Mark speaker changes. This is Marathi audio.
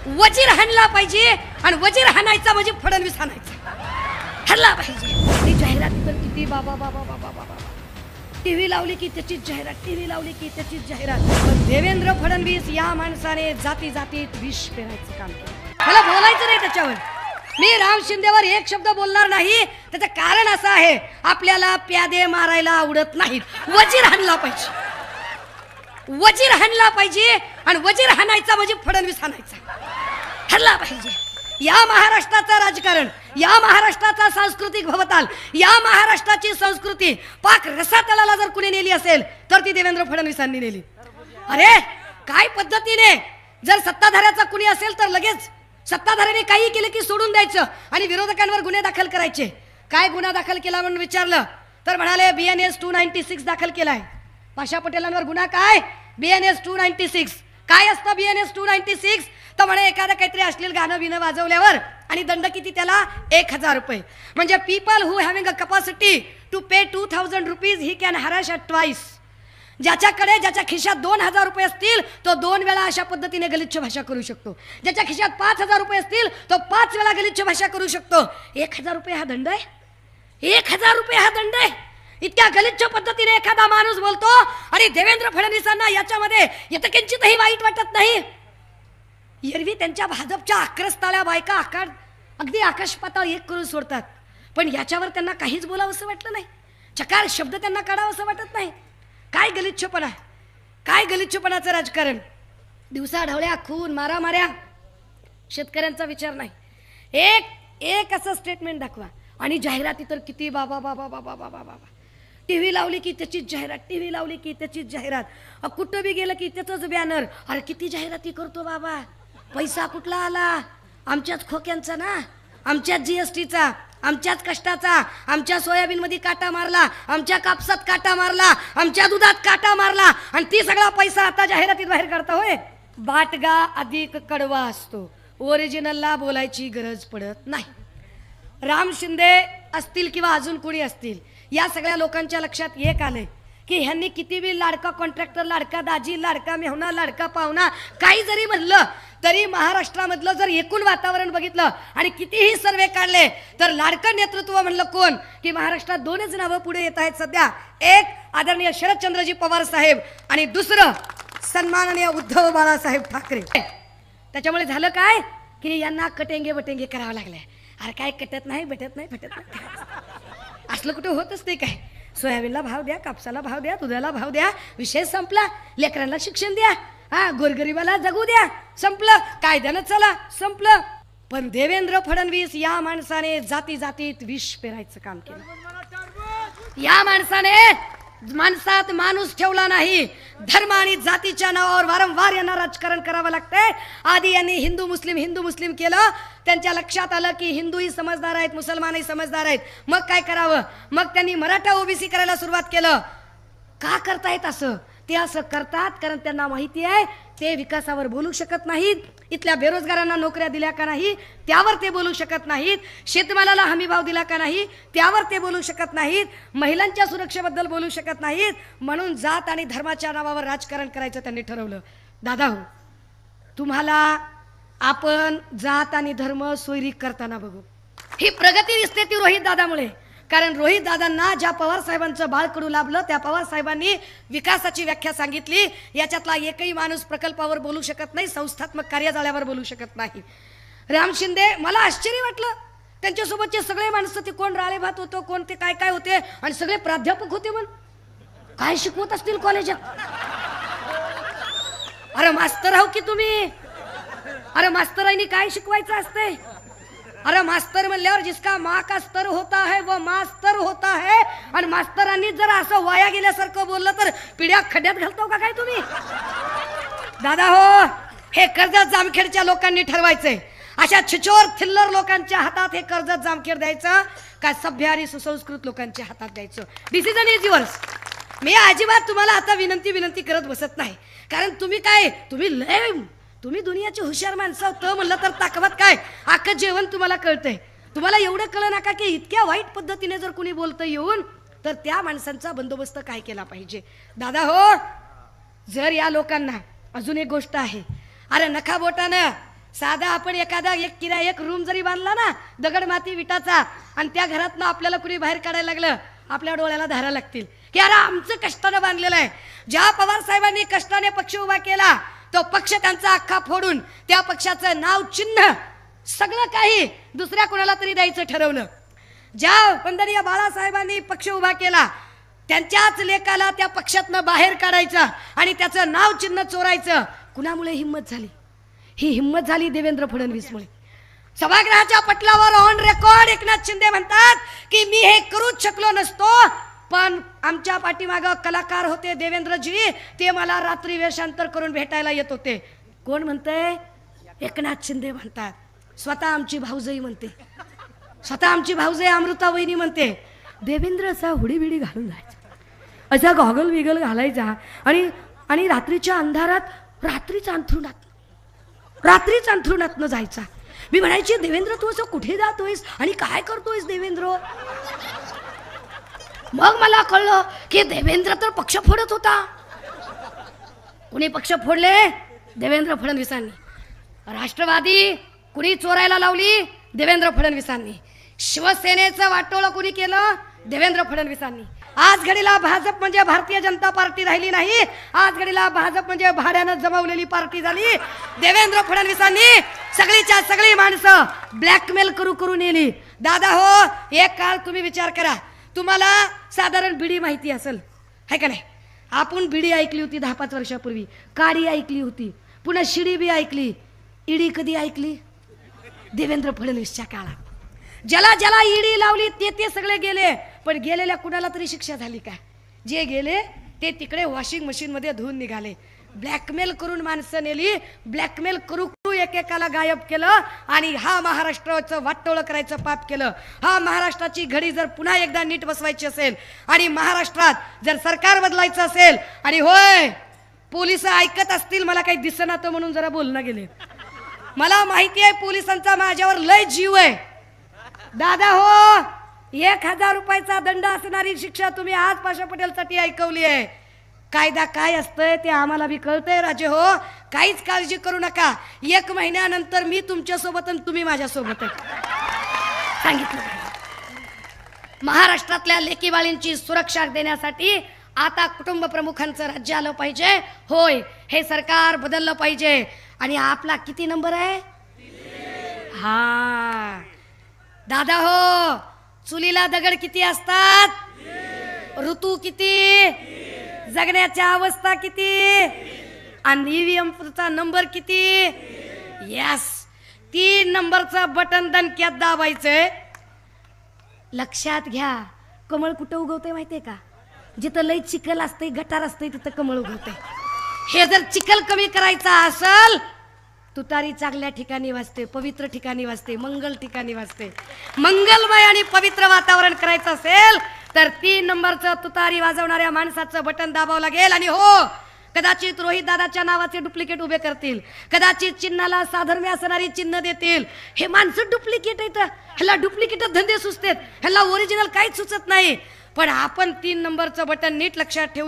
Speaker 1: वजीर हाणला पाहिजे आणि वजीर हाणायचा म्हणजे फडणवीस हाणायचा, हरला पाहिजे. ही जाहिरात तर किती बाबा बाबा बाबा बाबा, टीव्ही लावली की त्याचीच जाहिरात, टीव्ही लावली की त्याचीच जाहिरात. पण देवेंद्र फडणवीस या माणसाने जाती जातीत विष पेरायचं काम केलं. मला बोलायचं नाही त्याच्यावर, मी राम शिंदेवर एक शब्द बोलणार नाही. त्याचं कारण असं आहे, आपल्याला प्यादे मारायला आवडत नाहीत. वजीर हाणला पाहिजे, वजीर हाणला पाहिजे आणि वजीर हाणायचा म्हणजे फडणवीस हाणायचा, हरला पाहिजे. या महाराष्ट्राचं राजकारण, या महाराष्ट्राचा सांस्कृतिक भवताल, या महाराष्ट्राची संस्कृती पाक रसातलाला जर कुणी नेली असेल तर ती देवेंद्र फडणवीसांनी नेली. अरे काय पद्धतीने जर सत्ताधाऱ्याचा कुणी असेल तर लगेच सत्ताधाऱ्याने काही केलं की सोडून द्यायचं आणि विरोधकांवर गुन्हे दाखल करायचे. काय गुन्हा दाखल केला म्हणून विचारलं तर म्हणाले BNS 296 दाखल केलाय. पाशा पटेलांवर गुन्हा काय? BNS 296. काय असतं BNS 296? तर म्हणे एखादं काहीतरी अश्लील गाणं बिनं वाजवल्यावर आणि दंड किती त्याला 1000 रुपये. म्हणजे people who having a capacity to pay 2000 rupees he can harass at twice. ज्याच्याकडे ज्याच्या खिशात 2000 रुपये असतील तो 2 वेळा अशा पद्धतीने गलिच्छ भाषा करू शकतो. ज्याच्या खिशात 5000 रुपये असतील तो 5 वेळा गलिच्छ भाषा करू शकतो. 1000 रुपये हा दंड आहे, 1000 रुपये हा दंड आहे. इतक्या गलिच्छ पद्धतीने एखादा माणूस बोलतो आणि देवेंद्र फडणवीसांना याच्यामध्ये यतकिंचितही वाईट वाटत नाही. एरवी त्यांच्या भाजपच्या आक्रस्ताळ्या बायका अगदी आकाश पाताळ एक करून सोडतात, पण याच्यावर त्यांना काहीच बोलावंसं वाटलं नाही. चकार शब्द त्यांना काढावंसं वाटत नाही. काय गलिच्छपणा, काय गलिच्छपणाचं राजकारण. दिवसा ढवळ्या, खून, मारामाऱ्या, शेतकऱ्यांचा विचार नाही. एक असं स्टेटमेंट दाखवा आणि जाहिराती तर किती बाबा बाबा बाबा बाबा बाबा. टीव्ही लावली की त्याचीच जाहिरात, टीव्ही लावली की त्याचीच जाहिरात. कुठं बी गेलं की त्याचंच बॅनर. अरे किती जाहिराती करतो बाबा, पैसा कुठला आला? आमच्याच खोक्यांचा ना, आमच्याच GSTचा, आमच्याच कष्टाचा. आमच्या सोयाबीनमध्ये काटा मारला, आमच्या कापसात काटा मारला, आमच्या दुधात काटा मारला आणि ती सगळा पैसा आता जाहिरातीत बाहेर काढता. होय, बाटगा अधिक कडवा असतो, ओरिजिनलला बोलायची गरज पडत नाही. राम शिंदे असतील किंवा अजून कोणी असतील, या सगळ्या लोकांच्या लक्षात एक आलंय की ह्यांनी किती बी लाडका कॉन्ट्रॅक्टर, लाडका दाजी, लाडका मेहुणा, लाडका पाहुणा काही जरी म्हणलं तरी महाराष्ट्रामधलं जर एकूण वातावरण बघितलं आणि कितीही सर्वे काढले तर लाडकं नेतृत्व म्हणलं कोण की महाराष्ट्रात 2च नावं पुढे येत आहेत सध्या. एक आदरणीय शरदचंद्रजी पवार साहेब आणि दुसरं सन्माननीय उद्धव बाळासाहेब ठाकरे. त्याच्यामुळे झालं काय की यांना कटेंगे बटेंगे करावं लागले. अरे काय कटत नाही, भेटत नाही, भेटत नाही, असलं कुठे होतच नाही. काय सोयाबीनला भाव द्या, कापसाला भाव द्या, दुधाला भाव द्या, विषय संपला. लेकरांना शिक्षण द्या, गोरगरिबाला जगू द्या, संपलं. कायद्यानं चला, संपलं. पण देवेंद्र फडणवीस या माणसाने जाती जातीत विष पेरायचं काम केलं. या माणसाने माणसात माणूस ठेवला नाही. धर्म आणि जातीच्या नावावर वारंवार यांना राजकारण करावं लागतंय. आधी यांनी हिंदू मुस्लिम केलं. त्यांच्या लक्षात आलं की हिंदूही समजदार आहेत, मुसलमानही समजदार आहेत. मग काय करावं? मग त्यांनी मराठा OBC करायला सुरुवात केलं. का करतायत असं? ते असं करतात कारण त्यांना माहिती आहे ते विकासावर बोलू शकत नाहीत. इथल्या बेरोजगारांना नोकऱ्या दिल्या का नाही त्यावर ते बोलू शकत नाहीत. शेतमालाला हमीभाव दिला का नाही त्यावर ते बोलू शकत नाहीत. महिलांच्या सुरक्षेबद्दल बोलू शकत नाहीत. म्हणून जात आणि धर्माच्या नावावर राजकारण करायचं त्यांनी ठरवलं. दादा हो, तुम्हाला आपण जात आणि धर्म सोयरीक करताना बघू. ही प्रगती दिसते ती रोहित दादामुळे. कारण रोहित दादांना ज्या पवार साहेबांचं बाळकडू लाभलं त्या पवार साहेबांनी विकासाची व्याख्या सांगितली. याच्यातला एकही माणूस प्रकल्पावर बोलू शकत नाही, संस्थात्मक कार्यजाळ्यावर बोलू शकत नाही. राम शिंदे, मला आश्चर्य वाटलं त्यांच्यासोबतचे सगळे माणसं, ते कोण राळे भात होतो, कोण ते काय काय होते आणि सगळे प्राध्यापक होते. म्हण काय शिकवत असतील कॉलेजात? अरे मास्तर हो की तुम्ही? अरे मास्तरांनी काय शिकवायचं असते? अरे मास्तर म्हणल्यावर जिसका माँ का स्तर होता है वो मास्तर होता है. आणि मास्तरांनी जर असं वाया गेल्यासारखं बोललं तर पिढ्या खड्ड्यात घालतो का काय तुम्ही? दादा हो, हे कर्जत जामखेडच्या लोकांनी ठरवायचंय. अशा छिचोर थिल्लर लोकांच्या हातात हे कर्जत जामखेड द्यायचं का सभ्य आणि सुसंस्कृत लोकांच्या हातात द्यायचं? Decision is yours. मी अजिबात तुम्हाला आता विनंती करत बसत नाही. कारण तुम्ही दुनियाची हुशार माणसं होतं म्हणलं तर ताकवत काय अख्खं जेवण तुम्हाला कळतंय. तुम्हाला एवढं कळलं नका की इतक्या वाईट पद्धतीने जर कुणी बोलतं येऊन तर त्या माणसांचा बंदोबस्त काय केला पाहिजे. दादा हो, जर या लोकांना अजून एक गोष्ट आहे, अरे नखा बोटानं साधा आपण एखादा एक रूम जरी बांधला ना दगड माती विटाचा आणि त्या घरातनं आपल्याला कुणी बाहेर काढायला लागलं आपल्या डोळ्याला धारा लागतील की अरे आमचं कष्टानं बांधलेलं आहे. ज्या पवार साहेबांनी कष्टाने पक्ष उभा केला तो पक्ष त्यांचा अख्खा फोडून त्या पक्षाचं नाव चिन्ह सगळं काही दुसऱ्या कोणाला तरी द्यायचं ठरवलं. ज्या वंदनीय बाळासाहेबांनी पक्ष उभा केला त्यांच्याच लेकाला त्या पक्षातनं बाहेर काढायचं आणि त्याचं नाव चिन्ह चोरायचं. कुणामुळे हिम्मत झाली? ही हिम्मत झाली देवेंद्र फडणवीसमुळे. सभागृहाच्या पटलावर ऑन रेकॉर्ड एकनाथ शिंदे म्हणतात की मी हे करूच शकलो नसतो पण आमच्या पाठीमागं कलाकार होते देवेंद्रजी ते मला रात्री वेषांतर करून भेटायला येत होते. कोण म्हणतंय? एकनाथ शिंदे म्हणतात. स्वतः आमची भाऊजाई म्हणते, स्वतः आमची भाऊजाई अमृता वहिनी म्हणते देवेंद्र असा हुडीबिडी घालून जायचा, असा गॉगल विगल घालायचा आणि रात्रीच्या अंधारात रात्रीच अंथरुणातनं जायचा. मी म्हणायची देवेंद्र तू असं कुठे जातोयस आणि काय करतोयस देवेंद्र? मग मला कळलं की देवेंद्र तर पक्ष फोडत होता. कुणी पक्ष फोडले? देवेंद्र फडणवीसांनी. राष्ट्रवादी कुणी चोरायला लावली? देवेंद्र फडणवीसांनी. शिवसेनेचं वाटोळं कुणी केलं? देवेंद्र फडणवीसांनी. आज घडीला भाजप म्हणजे भारतीय जनता पार्टी राहिली नाही, आज घडीला भाजप म्हणजे भाड्यानं जमवलेली पार्टी झाली. देवेंद्र फडणवीसांनी सगळीच्या सगळी माणसं ब्लॅकमेल करू नेली. दादा हो, एक काळ तुम्ही विचार करा, तुम्हाला साधारण बिडी माहिती असेल है का नाही? आपण बिडी ऐकली होती 10-5 वर्षापूर्वी, काडी ऐकली होती, पुन्हा शिडी बी ऐकली. ईडी कधी ऐकली? देवेंद्र फडणवीसच्या काळात. ज्याला ज्याला ईडी लावली ते सगळे गेले, पण गेलेल्या कुणाला तरी शिक्षा झाली का? जे गेले ते तिकडे वॉशिंग मशीन मध्ये धुवून निघाले. ब्लॅकमेल करून माणसं नेली, ब्लॅकमेल करू एकेकाला गायब केलं आणि हा महाराष्ट्राचं वाटोळं करायचं पाप केलं. हा महाराष्ट्राची घडी जर पुन्हा एकदा नीट बसवायची असेल आणि महाराष्ट्रात जर सरकार बदलायचं असेल आणि होय पोलिस ऐकत असतील मला काही दिसना तर म्हणून जरा बोलणं गेले. मला माहिती आहे पोलिसांचा माझ्यावर लय जीव आहे. दादा हो, 1000 रुपयाचा दंड असणारी शिक्षा तुम्ही आज पाशा पटेलसाठी ऐकवली आहे. कायदा काय असतंय ते आम्हाला बी कळतंय राजे हो, काहीच काळजी करू नका. 1 महिन्यानंतर मी तुमच्या सोबत आणि तुम्ही माझ्या सोबत आहे सांगितलं. महाराष्ट्रातल्या लेकीबाळींची सुरक्षा देण्यासाठी आता कुटुंब प्रमुखांचं राज्य आलं पाहिजे. होय, हे सरकार बदललं पाहिजे. आणि आपला किती नंबर आहे? हा दादा हो, चुलीला दगड किती असतात? ऋतू किती? जगण्याच्या अवस्था किती? आणि ईव्हीएमचा नंबर किती? यस, 3 नंबरचं बटन दणक्यात दाबायचंय. लक्षात घ्या, कमळ कुठं उगवते माहितीये का? जिथं लई चिखल असते, गटार असते, तिथं कमळ उगवते. हे जर चिखल कमी करायचा असेल, तुतारी चांगल्या ठिकाणी वाजते, पवित्र ठिकाणी वाजते, मंगल ठिकाणी वाजते. मंगलमय आणि पवित्र वातावरण करायचं असेल तर 3 नंबरचं तुतारी वाजवणाऱ्या माणसाचं बटन दाबावं लागेल. आणि हो, कदाचित रोहित दादाच्या नावाचे डुप्लिकेट उभे करतील, कदाचित चिन्हाला साधर्म्य असणारी चिन्ह देतील. हे माणसं डुप्लिकेट आहेत, ह्याला डुप्लिकेट धंदे सुचतात, ह्याला ओरिजिनल काहीच सुचत नाही. पण आपण 3 नंबरचं बटन नीट लक्षात ठेवू.